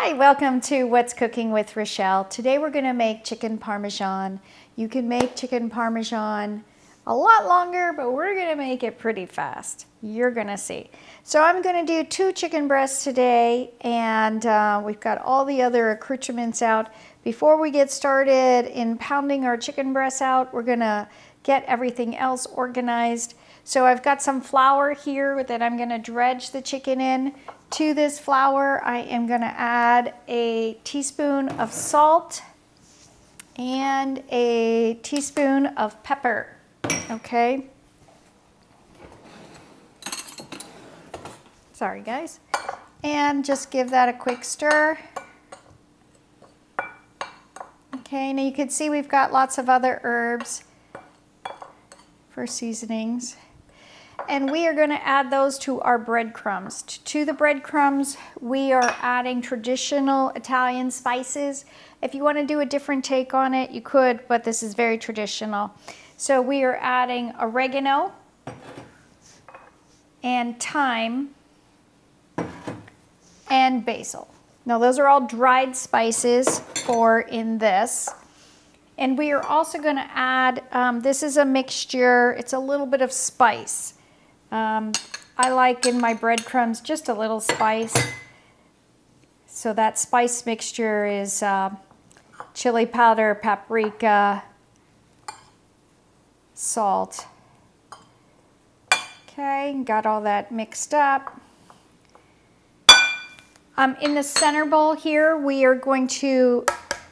Hi, welcome to What's Cooking with Rochelle. Today we're going to make chicken parmesan. You can make chicken parmesan a lot longer, but we're going to make it pretty fast. You're going to see. So I'm going to do 2 chicken breasts today, and we've got all the other accoutrements out. Before we get started in pounding our chicken breasts out, we're going to get everything else organized. So I've got some flour here that I'm going to dredge the chicken in. To this flour, I am going to add a teaspoon of salt and a teaspoon of pepper, okay? Sorry, guys. And just give that a quick stir. Okay, now you can see we've got lots of other herbs for seasonings. And we are going to add those to our breadcrumbs. To the breadcrumbs, we are adding traditional Italian spices. If you want to do a different take on it, you could, but this is very traditional. So we are adding oregano and thyme and basil. Now those are all dried spices for in this. And we are also going to add, this is a mixture, it's a little bit of spice. I like in my breadcrumbs just a little spice. So that spice mixture is chili powder, paprika, salt. Okay, got all that mixed up. In the center bowl here, we are going to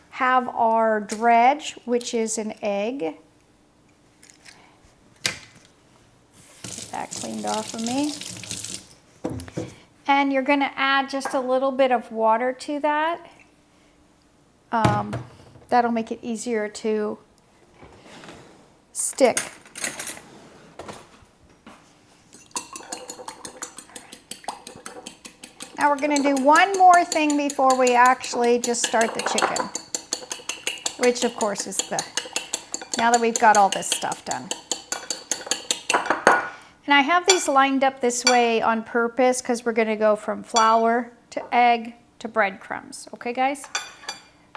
have our dredge, which is an egg. That cleaned off of me. And you're going to add just a little bit of water to that. That'll make it easier to stick. Now we're going to do one more thing before we actually just start the chicken, which of course is now that we've got all this stuff done. And I have these lined up this way on purpose because we're going to go from flour to egg to breadcrumbs. Okay, guys?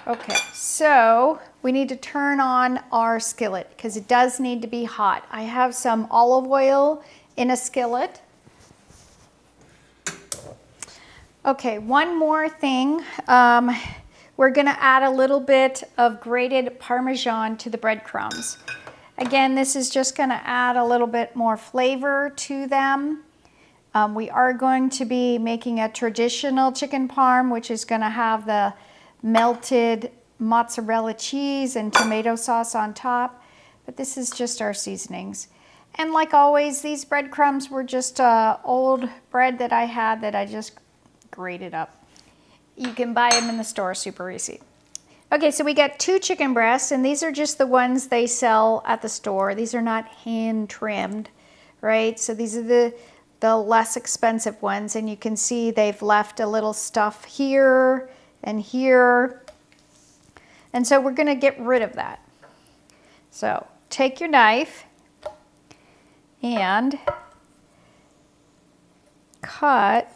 Okay, so we need to turn on our skillet because it does need to be hot. I have some olive oil in a skillet. Okay, one more thing. We're going to add a little bit of grated Parmesan to the breadcrumbs. Again, this is just going to add a little bit more flavor to them. We are going to be making a traditional chicken parm, which is going to have the melted mozzarella cheese and tomato sauce on top. But this is just our seasonings. And like always, these breadcrumbs were just old bread that I had that I just grated up. You can buy them in the store super easy. Okay, so we got 2 chicken breasts, and these are just the ones they sell at the store. These are not hand trimmed, right? So these are the less expensive ones, and you can see they've left a little stuff here and here. And so we're gonna get rid of that. So take your knife and cut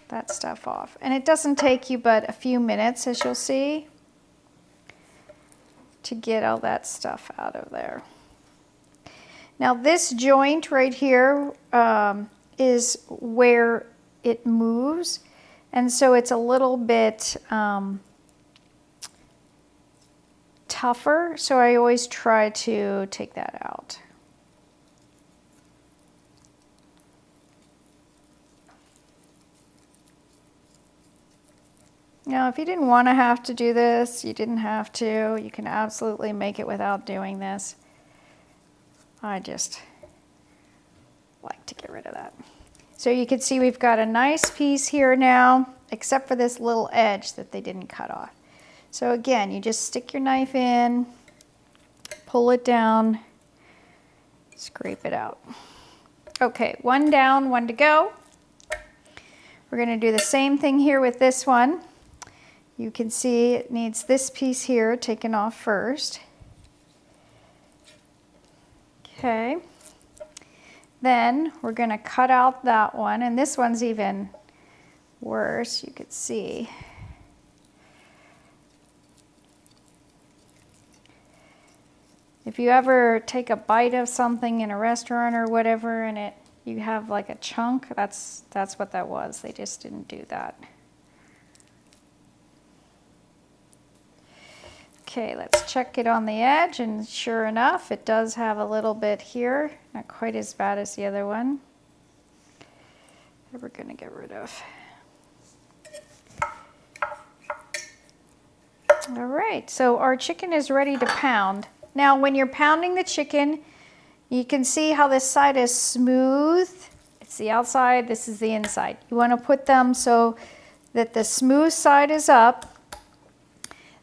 that stuff off. And it doesn't take you but a few minutes, as you'll see, to get all that stuff out of there. Now this joint right here is where it moves, and so it's a little bit tougher, so I always try to take that out. Now, if you didn't want to have to do this, you didn't have to. You can absolutely make it without doing this. I just like to get rid of that. So you can see we've got a nice piece here now, except for this little edge that they didn't cut off. So again, you just stick your knife in, pull it down, scrape it out. Okay, one down, one to go. We're going to do the same thing here with this one. You can see it needs this piece here taken off first. Okay. Then we're going to cut out that one, and this one's even worse, you could see. If you ever take a bite of something in a restaurant or whatever and you have like a chunk, that's what that was. They just didn't do that. Okay, let's check it on the edge, and sure enough, it does have a little bit here. Not quite as bad as the other one. That we're gonna get rid of. All right, so our chicken is ready to pound. Now, when you're pounding the chicken, you can see how this side is smooth. It's the outside, this is the inside. You wanna put them so that the smooth side is up.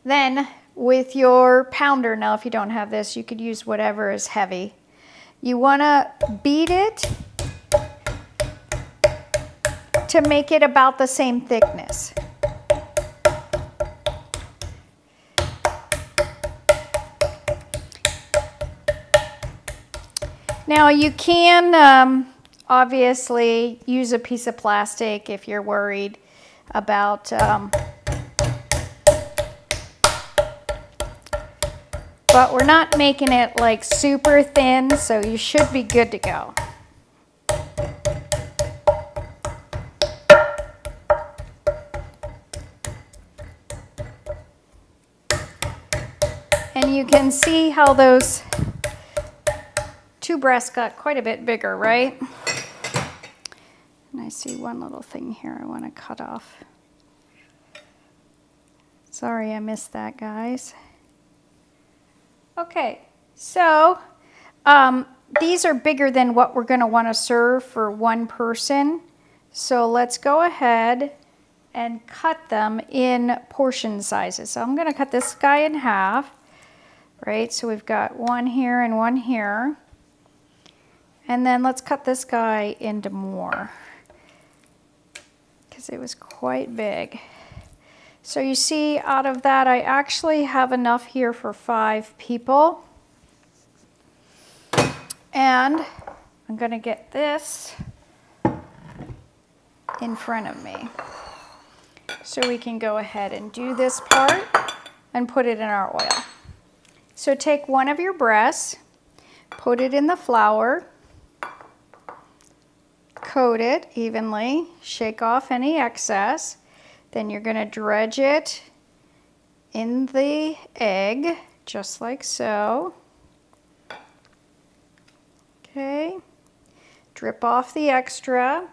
Then, with your pounder, now if you don't have this, you could use whatever is heavy. You wanna beat it to make it about the same thickness. Now you can obviously use a piece of plastic if you're worried about but we're not making it like super thin, so you should be good to go. And you can see how those two breasts got quite a bit bigger, right? And I see one little thing here I want to cut off. Sorry I missed that, guys. Okay, so these are bigger than what we're going to want to serve for one person. So let's go ahead and cut them in portion sizes. So I'm going to cut this guy in half, right? So we've got one here and one here. And then let's cut this guy into more because it was quite big. So you see, out of that, I actually have enough here for 5 people. And I'm going to get this in front of me. So we can go ahead and do this part and put it in our oil. So take one of your breasts, put it in the flour, coat it evenly, shake off any excess. Then you're going to dredge it in the egg, just like so. Okay. Drip off the extra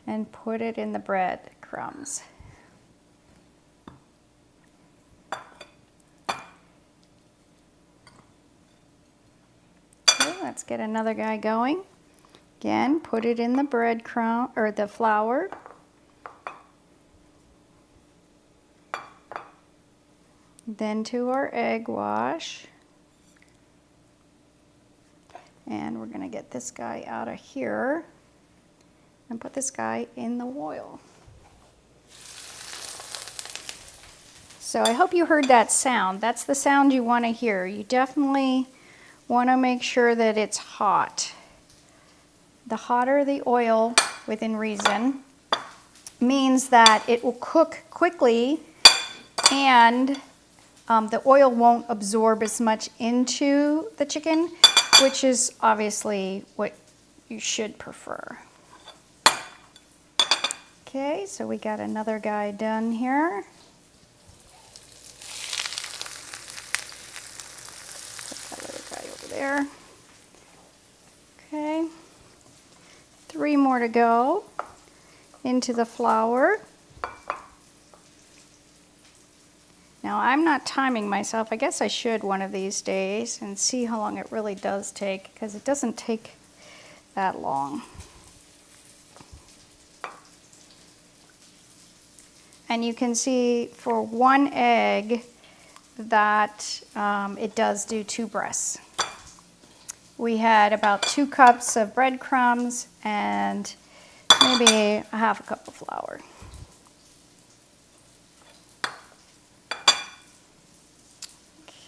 and put it in the breadcrumbs. Okay, let's get another guy going. Again, put it in the breadcrumb or the flour. Then to our egg wash. And we're going to get this guy out of here and put this guy in the oil. So I hope you heard that sound. That's the sound you want to hear. You definitely want to make sure that it's hot. The hotter the oil, within reason, means that it will cook quickly and the oil won't absorb as much into the chicken, which is obviously what you should prefer. Okay, so we got another guy done here. Put that other guy over there. Okay, 3 more to go into the flour. Now, I'm not timing myself. I guess I should one of these days and see how long it really does take, because it doesn't take that long. And you can see for 1 egg that it does do 2 breasts. We had about 2 cups of breadcrumbs and maybe a half a cup of flour.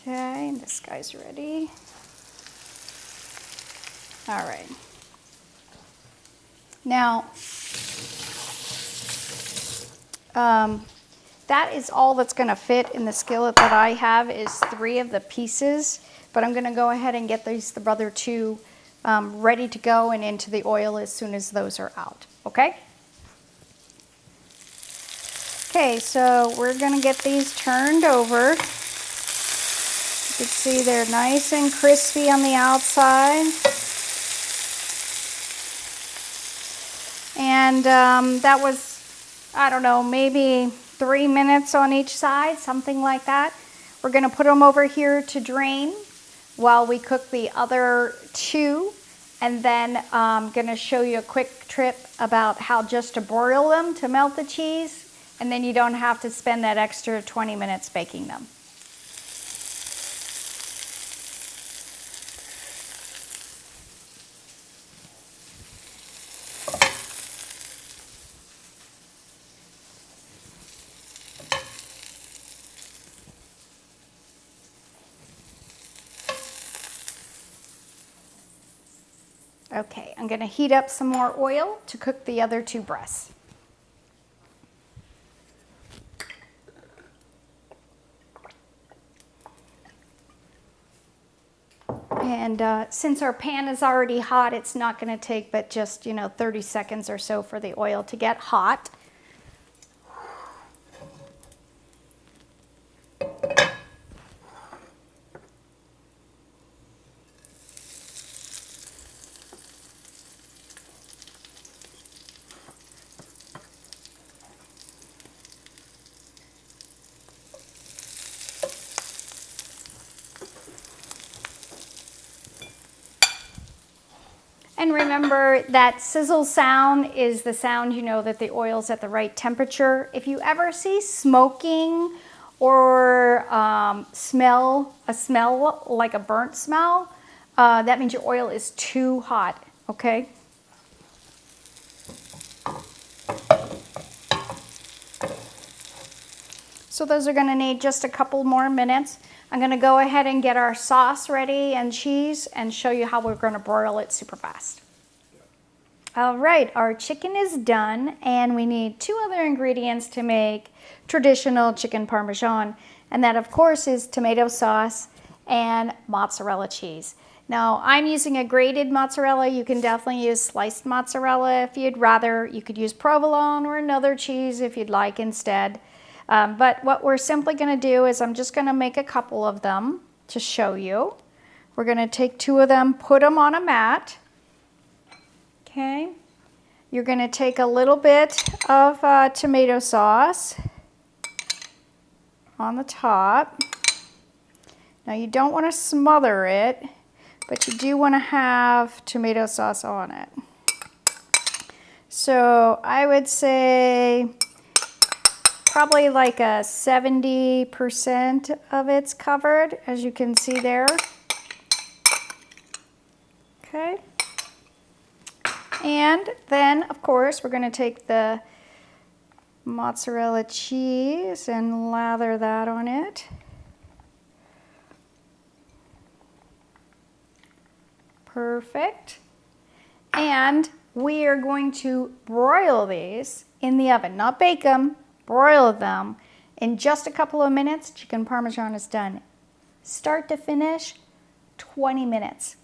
Okay, and this guy's ready. All right. Now, That is all that's going to fit in the skillet that I have is 3 of the pieces, but I'm going to go ahead and get the other 2 ready to go and into the oil as soon as those are out, okay? Okay, so we're going to get these turned over. You can see they're nice and crispy on the outside. And that was, I don't know, maybe 3 minutes on each side, something like that. We're going to put them over here to drain while we cook the other 2. And then I'm going to show you a quick tip about how just to broil them to melt the cheese. And then you don't have to spend that extra 20 minutes baking them. Okay, I'm going to heat up some more oil to cook the other 2 breasts. And since our pan is already hot, it's not going to take but just, 30 seconds or so for the oil to get hot. And remember that sizzle sound is the sound you know that the oil's at the right temperature. If you ever see smoking or smell like a burnt smell, that means your oil is too hot, okay? So those are going to need just a couple more minutes. I'm going to go ahead and get our sauce ready and cheese and show you how we're going to broil it super fast. All right, our chicken is done and we need 2 other ingredients to make traditional chicken Parmesan. And that of course is tomato sauce and mozzarella cheese. Now I'm using a grated mozzarella. You can definitely use sliced mozzarella if you'd rather. You could use provolone or another cheese if you'd like instead. But what we're simply going to do is I'm just going to make a couple of them to show you. We're going to take 2 of them, put them on a mat. Okay. You're going to take a little bit of tomato sauce on the top. Now you don't want to smother it, but you do want to have tomato sauce on it. So I would say probably like a 70% of it's covered, as you can see there. Okay. And then, of course, we're going to take the mozzarella cheese and lather that on it. Perfect. And we are going to broil these in the oven, not bake them. Broil them. In just a couple of minutes, chicken Parmesan is done. Start to finish, 20 minutes.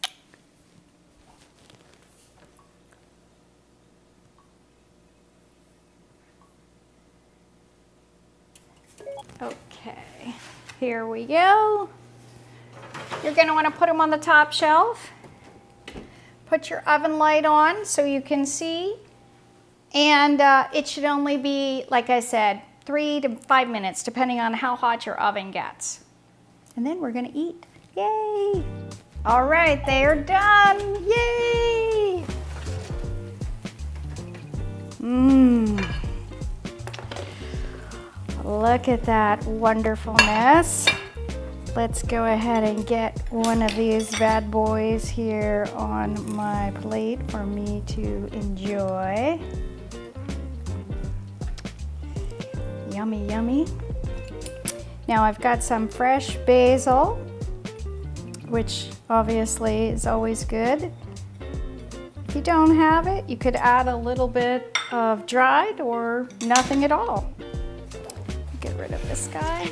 Okay, here we go. You're going to want to put them on the top shelf. Put your oven light on so you can see. And it should only be, like I said, 3 to 5 minutes, depending on how hot your oven gets. And then we're going to eat. Yay! All right, they are done. Yay! Look at that wonderfulness. Let's go ahead and get one of these bad boys here on my plate for me to enjoy. Yummy, yummy. Now I've got some fresh basil, which obviously is always good. If you don't have it, you could add a little bit of dried or nothing at all. get rid of this guy.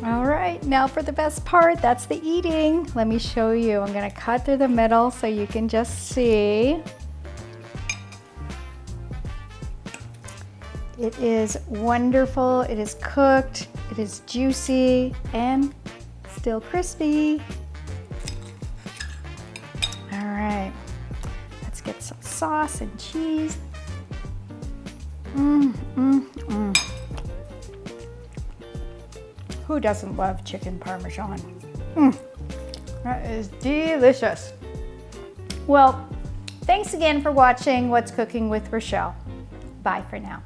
All right, now for the best part, that's the eating. Let me show you. I'm gonna cut through the middle so you can just see. It is wonderful, it is cooked, it is juicy, and still crispy. All right, let's get some sauce and cheese. Who doesn't love chicken Parmesan? That is delicious. Well, thanks again for watching What's Cooking with Rochelle. Bye for now.